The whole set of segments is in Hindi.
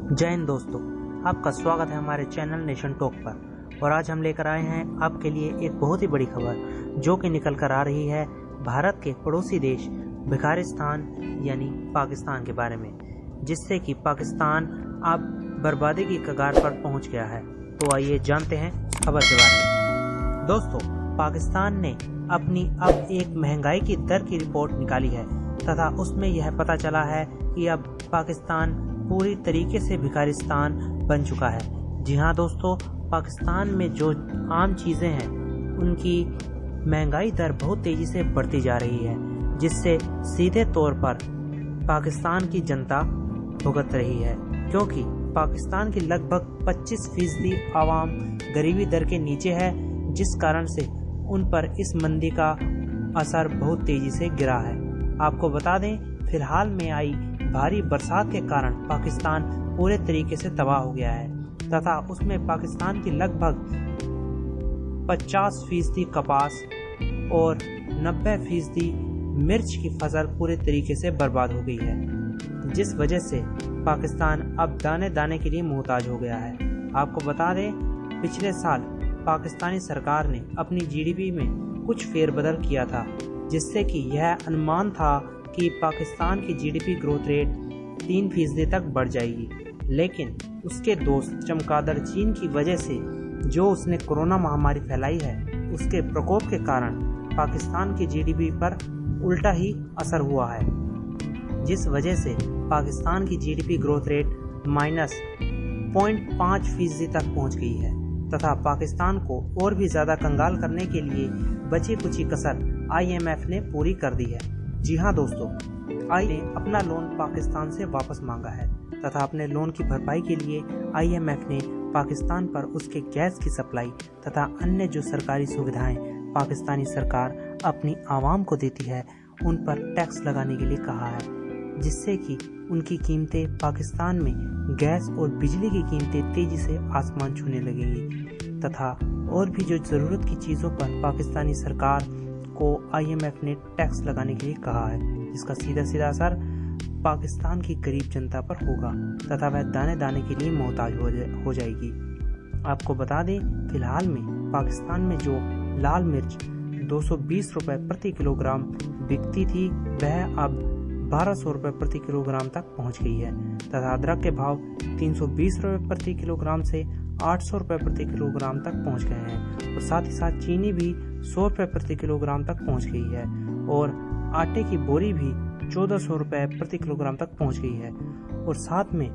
जय हिंद दोस्तों, आपका स्वागत है हमारे चैनल नेशन टॉक पर। और आज हम लेकर आए हैं आपके लिए एक बहुत ही बड़ी खबर जो कि निकल कर आ रही है भारत के पड़ोसी देश भिखारिस्तान यानी पाकिस्तान के बारे में, जिससे कि पाकिस्तान अब बर्बादी की कगार पर पहुंच गया है। तो आइए जानते हैं खबर के बारे में। दोस्तों, पाकिस्तान ने अपनी अब एक महंगाई की दर की रिपोर्ट निकाली है तथा उसमें यह पता चला है कि अब पाकिस्तान पूरी तरीके से भिखारिस्तान बन चुका है। जी हाँ दोस्तों, पाकिस्तान में जो आम चीज़ें हैं उनकी महंगाई दर बहुत तेज़ी से बढ़ती जा रही है, जिससे सीधे तौर पर पाकिस्तान की जनता भुगत रही है, क्योंकि पाकिस्तान की लगभग 25% आवाम गरीबी दर के नीचे है, जिस कारण से उन पर इस मंदी का असर बहुत तेज़ी से गिरा है। आपको बता दें, फिलहाल में आई भारी बरसात के कारण पाकिस्तान पूरे तरीके से तबाह हो गया है तथा उसमें पाकिस्तान की लगभग 50% कपास और 90% मिर्च की फसल पूरे तरीके से बर्बाद हो गई है, जिस वजह से पाकिस्तान अब दाने दाने के लिए मोहताज हो गया है। आपको बता दें, पिछले साल पाकिस्तानी सरकार ने अपनी जीडीपी में कुछ फेरबदल किया था, जिससे कि यह अनुमान था कि पाकिस्तान की जीडीपी ग्रोथ रेट 3% तक बढ़ जाएगी, लेकिन उसके दोस्त चमगादड़ चीन की वजह से जो उसने कोरोना महामारी फैलाई है उसके प्रकोप के कारण पाकिस्तान की जीडीपी पर उल्टा ही असर हुआ है, जिस वजह से पाकिस्तान की जीडीपी ग्रोथ रेट -0.5% तक पहुंच गई है तथा पाकिस्तान को और भी ज़्यादा कंगाल करने के लिए बची कुची कसर IMF ने पूरी कर दी है। जी हाँ दोस्तों, IMF ने अपना लोन पाकिस्तान से वापस मांगा है तथा अपने लोन की भरपाई के लिए IMF ने पाकिस्तान पर उसके गैस की सप्लाई तथा अन्य जो सरकारी सुविधाएं पाकिस्तानी सरकार अपनी आवाम को देती है उन पर टैक्स लगाने के लिए कहा है, जिससे कि उनकी कीमतें पाकिस्तान में गैस और बिजली की कीमतें तेज़ी से आसमान छूने लगेंगी तथा और भी जो ज़रूरत की चीज़ों पर पाकिस्तानी सरकार को IMF ने टैक्स लगाने के लिए कहा है, जिसका सीधा सीधा असर पाकिस्तान की गरीब जनता पर होगा तथा वह दाने दाने के लिए मोहताज हो जाएगी। आपको बता दें, फिलहाल में पाकिस्तान में जो लाल मिर्च 220 रुपये प्रति किलोग्राम बिकती थी, वह अब 1200 रुपये प्रति किलोग्राम तक पहुंच गई है तथा अदरक के भाव 320 रुपये प्रति किलोग्राम से 800 रुपये प्रति किलोग्राम तक पहुंच गए हैं और साथ ही साथ चीनी भी 100 रुपये प्रति किलोग्राम तक पहुंच गई है और आटे की बोरी भी 1400 रुपये प्रति किलोग्राम तक पहुंच गई है। और साथ में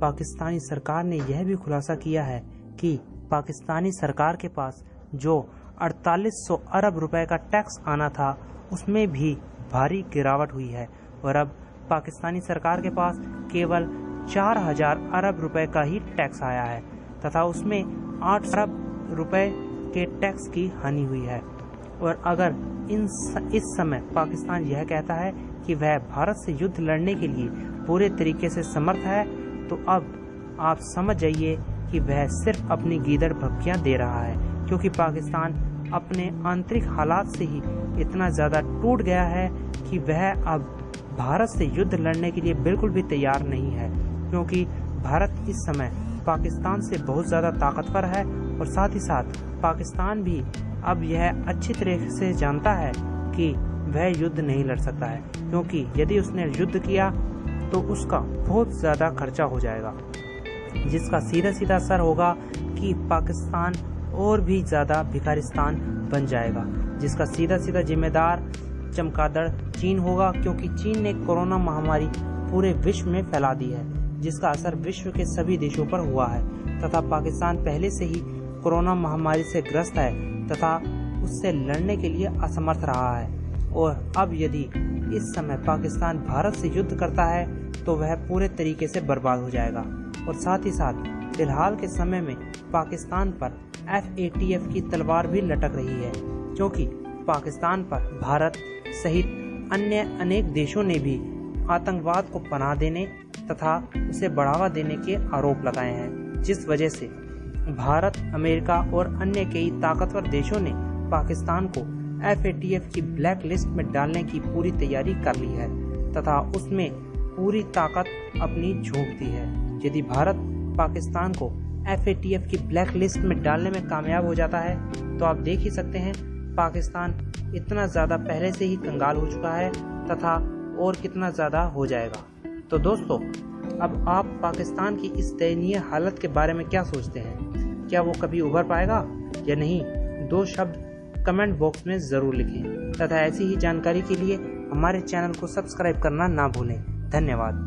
पाकिस्तानी सरकार ने यह भी खुलासा किया है कि पाकिस्तानी सरकार के पास जो 4800 अरब रुपए का टैक्स आना था उसमें भी भारी गिरावट हुई है और अब पाकिस्तानी सरकार के पास केवल 4000 अरब रुपए का ही टैक्स आया है तथा उसमें 8 अरब रुपए के टैक्स की हानि हुई है। और अगर इस समय पाकिस्तान यह कहता है कि वह भारत से युद्ध लड़ने के लिए पूरे तरीके से समर्थ है, तो अब आप समझ जाइए कि वह सिर्फ अपनी गीदड़ भपकियां दे रहा है, क्योंकि पाकिस्तान अपने आंतरिक हालात से ही इतना ज़्यादा टूट गया है कि वह अब भारत से युद्ध लड़ने के लिए बिल्कुल भी तैयार नहीं है, क्योंकि भारत इस समय पाकिस्तान से बहुत ज़्यादा ताकतवर है और साथ ही साथ पाकिस्तान भी अब यह अच्छी तरह से जानता है कि वह युद्ध नहीं लड़ सकता है, क्योंकि यदि उसने युद्ध किया तो उसका बहुत ज़्यादा खर्चा हो जाएगा, जिसका सीधा सीधा असर होगा कि पाकिस्तान और भी ज़्यादा भिखारिस्तान बन जाएगा, जिसका सीधा सीधा जिम्मेदार चमगादड़ चीन होगा, क्योंकि चीन ने कोरोना महामारी पूरे विश्व में फैला दी है, जिसका असर विश्व के सभी देशों पर हुआ है तथा पाकिस्तान पहले से ही कोरोना महामारी से ग्रस्त है तथा उससे लड़ने के लिए असमर्थ रहा है। और अब यदि इस समय पाकिस्तान भारत से युद्ध करता है तो वह पूरे तरीके से बर्बाद हो जाएगा। और साथ ही साथ फिलहाल के समय में पाकिस्तान पर FATF की तलवार भी लटक रही है, क्योंकि पाकिस्तान पर भारत सहित अन्य अनेक देशों ने भी आतंकवाद को पनाह देने तथा उसे बढ़ावा देने के आरोप लगाए हैं, जिस वजह से भारत, अमेरिका और अन्य कई ताकतवर देशों ने पाकिस्तान को FATF की ब्लैक लिस्ट में डालने की पूरी तैयारी कर ली है तथा उसमें पूरी ताकत अपनी झोंक दी है। यदि भारत पाकिस्तान को FATF की ब्लैक लिस्ट में डालने में कामयाब हो जाता है तो आप देख ही सकते हैं पाकिस्तान इतना ज़्यादा पहले से ही कंगाल हो चुका है तथा और कितना ज़्यादा हो जाएगा। तो दोस्तों, अब आप पाकिस्तान की इस दयनीय हालत के बारे में क्या सोचते हैं? क्या वो कभी उभर पाएगा या नहीं? 2 शब्द कमेंट बॉक्स में ज़रूर लिखें तथा ऐसी ही जानकारी के लिए हमारे चैनल को सब्सक्राइब करना ना भूलें। धन्यवाद।